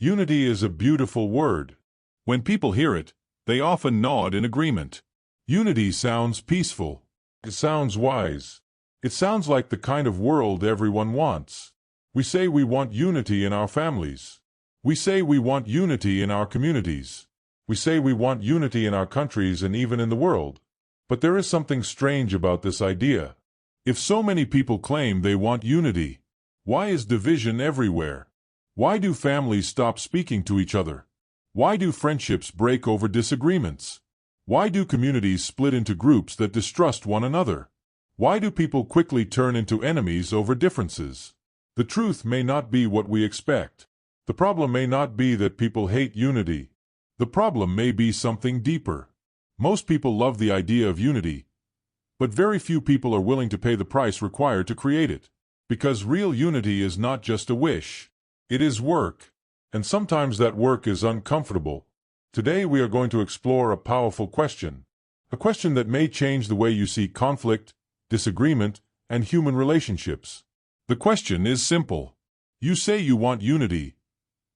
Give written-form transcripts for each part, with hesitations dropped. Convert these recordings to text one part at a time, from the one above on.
Unity is a beautiful word. When people hear it, they often nod in agreement. Unity sounds peaceful. It sounds wise. It sounds like the kind of world everyone wants. We say we want unity in our families. We say we want unity in our communities. We say we want unity in our countries and even in the world. But there is something strange about this idea. If so many people claim they want unity, why is division everywhere? Why do families stop speaking to each other? Why do friendships break over disagreements? Why do communities split into groups that distrust one another? Why do people quickly turn into enemies over differences? The truth may not be what we expect. The problem may not be that people hate unity. The problem may be something deeper. Most people love the idea of unity, but very few people are willing to pay the price required to create it. Because real unity is not just a wish. It is work. And sometimes that work is uncomfortable. Today we are going to explore a powerful question. A question that may change the way you see conflict, disagreement, and human relationships. The question is simple. You say you want unity,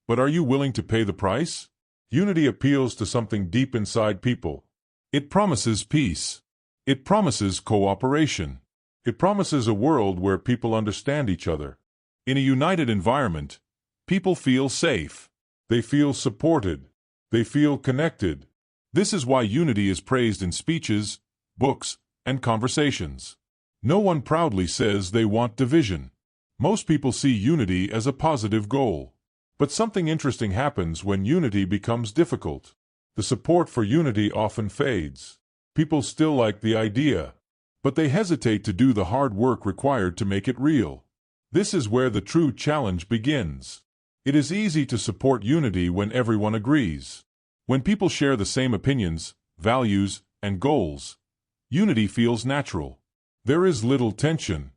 but are you willing to pay the price? Unity appeals to something deep inside people. It promises peace. It promises cooperation. It promises a world where people understand each other. In a united environment, people feel safe. They feel supported. They feel connected. This is why unity is praised in speeches, books, and conversations. No one proudly says they want division. Most people see unity as a positive goal. But something interesting happens when unity becomes difficult. The support for unity often fades. People still like the idea, but they hesitate to do the hard work required to make it real. This is where the true challenge begins. It is easy to support unity when everyone agrees. When people share the same opinions, values, and goals, unity feels natural. There is little tension.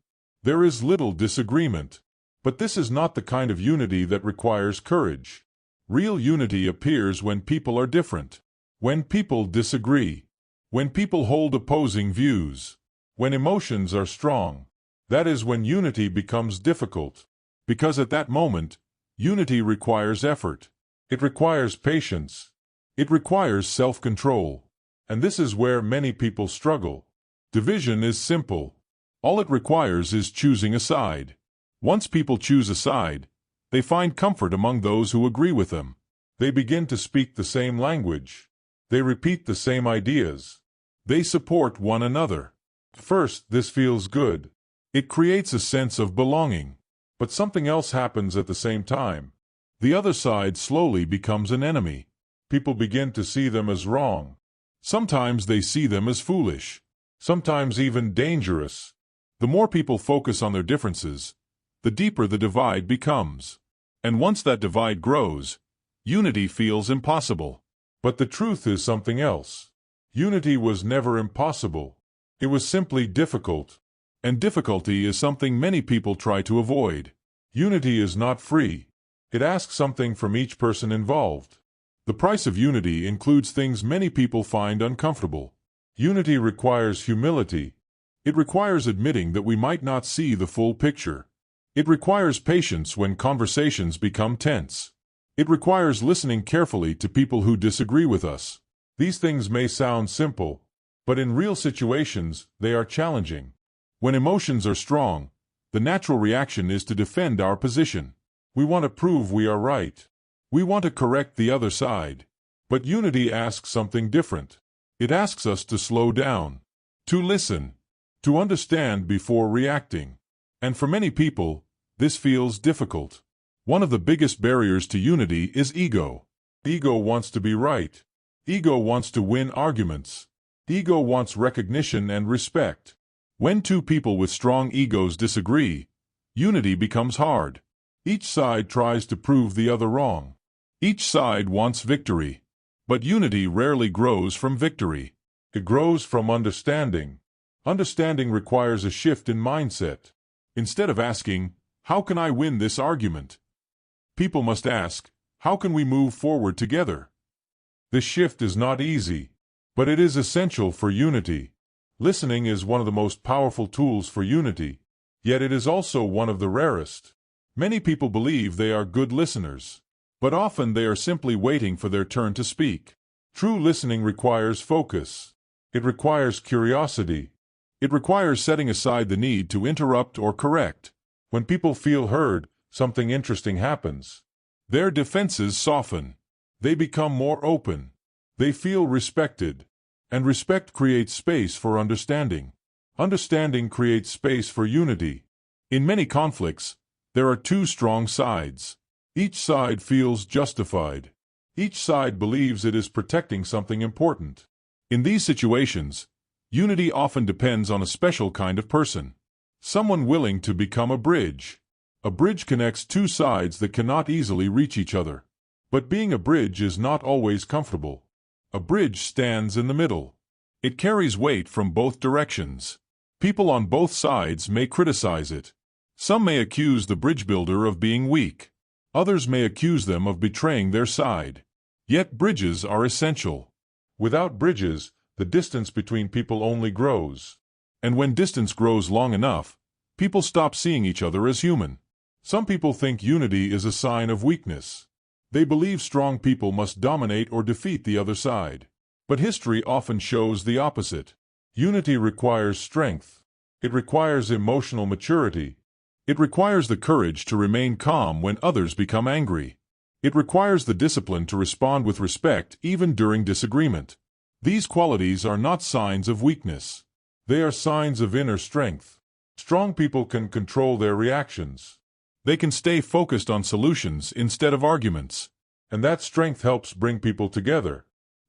There is little disagreement. But this is not the kind of unity that requires courage. Real unity appears when people are different, when people disagree, when people hold opposing views, when emotions are strong. That is when unity becomes difficult. Because at that moment, unity requires effort. It requires patience. It requires self-control. And this is where many people struggle. Division is simple. All it requires is choosing a side. Once people choose a side, they find comfort among those who agree with them. They begin to speak the same language. They repeat the same ideas. They support one another. First, this feels good. It creates a sense of belonging. But something else happens at the same time. The other side slowly becomes an enemy. People begin to see them as wrong. Sometimes they see them as foolish. Sometimes even dangerous. The more people focus on their differences, the deeper the divide becomes. And once that divide grows, unity feels impossible. But the truth is something else. Unity was never impossible. It was simply difficult. And difficulty is something many people try to avoid. Unity is not free. It asks something from each person involved. The price of unity includes things many people find uncomfortable. Unity requires humility. It requires admitting that we might not see the full picture. It requires patience when conversations become tense. It requires listening carefully to people who disagree with us. These things may sound simple, but in real situations, they are challenging. When emotions are strong, the natural reaction is to defend our position. We want to prove we are right. We want to correct the other side. But unity asks something different. It asks us to slow down, to listen, to understand before reacting. And for many people, this feels difficult. One of the biggest barriers to unity is ego. Ego wants to be right. Ego wants to win arguments. Ego wants recognition and respect. When two people with strong egos disagree, unity becomes hard. Each side tries to prove the other wrong. Each side wants victory. But unity rarely grows from victory. It grows from understanding. Understanding requires a shift in mindset. Instead of asking, "How can I win this argument?" people must ask, "How can we move forward together?" This shift is not easy, but it is essential for unity. Listening is one of the most powerful tools for unity, yet it is also one of the rarest. Many people believe they are good listeners. but often they are simply waiting for their turn to speak. True listening requires focus. It requires curiosity. It requires setting aside the need to interrupt or correct. When people feel heard, something interesting happens. Their defenses soften. They become more open. They feel respected. And respect creates space for understanding. Understanding creates space for unity. In many conflicts, there are two strong sides. Each side feels justified. Each side believes it is protecting something important. In these situations, unity often depends on a special kind of person. Someone willing to become a bridge. A bridge connects two sides that cannot easily reach each other. But being a bridge is not always comfortable. A bridge stands in the middle. It carries weight from both directions. People on both sides may criticize it. Some may accuse the bridge builder of being weak. Others may accuse them of betraying their side. Yet bridges are essential. Without bridges, the distance between people only grows. And when distance grows long enough, people stop seeing each other as human. Some people think unity is a sign of weakness. They believe strong people must dominate or defeat the other side. But history often shows the opposite. Unity requires strength. It requires emotional maturity. It requires the courage to remain calm when others become angry. It requires the discipline to respond with respect even during disagreement. These qualities are not signs of weakness. They are signs of inner strength. Strong people can control their reactions. They can stay focused on solutions instead of arguments. And that strength helps bring people together.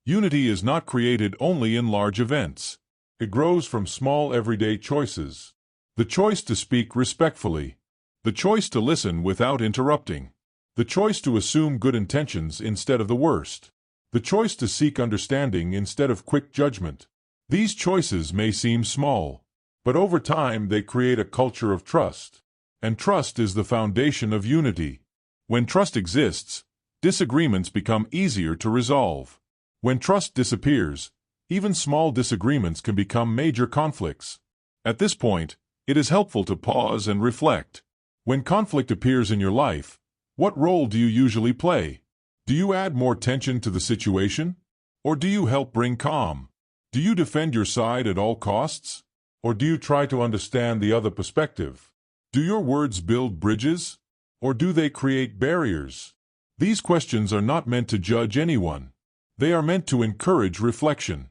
Unity is not created only in large events. It grows from small everyday choices. The choice to speak respectfully. The choice to listen without interrupting. The choice to assume good intentions instead of the worst. The choice to seek understanding instead of quick judgment. These choices may seem small, but over time they create a culture of trust. And trust is the foundation of unity. When trust exists, disagreements become easier to resolve. When trust disappears, even small disagreements can become major conflicts. At this point, it is helpful to pause and reflect. When conflict appears in your life, what role do you usually play? Do you add more tension to the situation? Or do you help bring calm? Do you defend your side at all costs? Or do you try to understand the other perspective? Do your words build bridges? Or do they create barriers? These questions are not meant to judge anyone. They are meant to encourage reflection.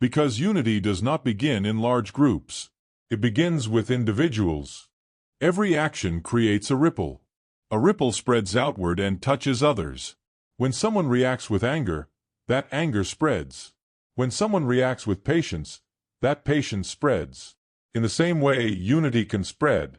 Because unity does not begin in large groups. It begins with individuals. Every action creates a ripple. A ripple spreads outward and touches others. When someone reacts with anger, that anger spreads. When someone reacts with patience, that patience spreads. In the same way, unity can spread.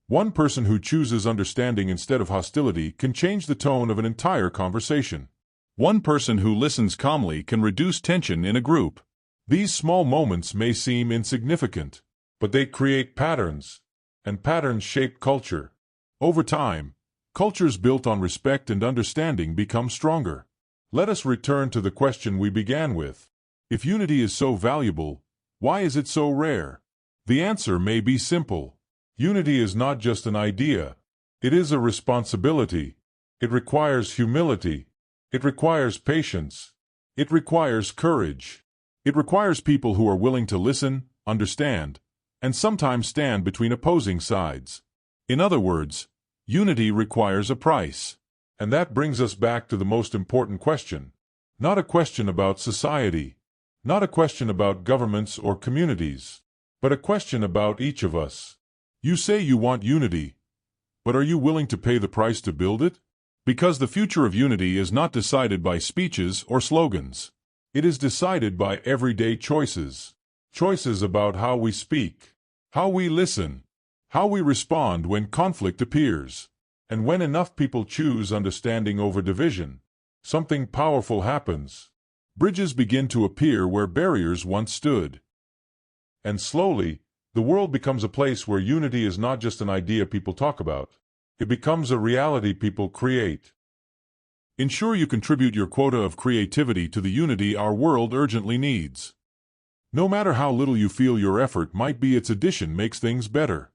One person who chooses understanding instead of hostility can change the tone of an entire conversation. One person who listens calmly can reduce tension in a group. These small moments may seem insignificant, but they create patterns, and patterns shape culture. Over time, cultures built on respect and understanding become stronger. Let us return to the question we began with. If unity is so valuable, why is it so rare? The answer may be simple. Unity is not just an idea. It is a responsibility. It requires humility. It requires patience. It requires courage. It requires people who are willing to listen, understand, and sometimes stand between opposing sides. In other words, unity requires a price. And that brings us back to the most important question. Not a question about society. Not a question about governments or communities. But a question about each of us. You say you want unity, but are you willing to pay the price to build it? Because the future of unity is not decided by speeches or slogans. It is decided by everyday choices. Choices about how we speak, how we listen, how we respond when conflict appears. And when enough people choose understanding over division, something powerful happens. Bridges begin to appear where barriers once stood. And slowly, the world becomes a place where unity is not just an idea people talk about. It becomes a reality people create. Ensure you contribute your quota of creativity to the unity our world urgently needs. No matter how little you feel your effort might be, its addition makes things better.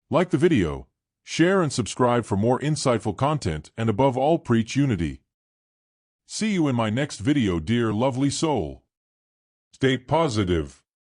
Like the video, Share and subscribe for more insightful content, and above all, preach unity. See you in my next video, dear lovely soul. Stay positive.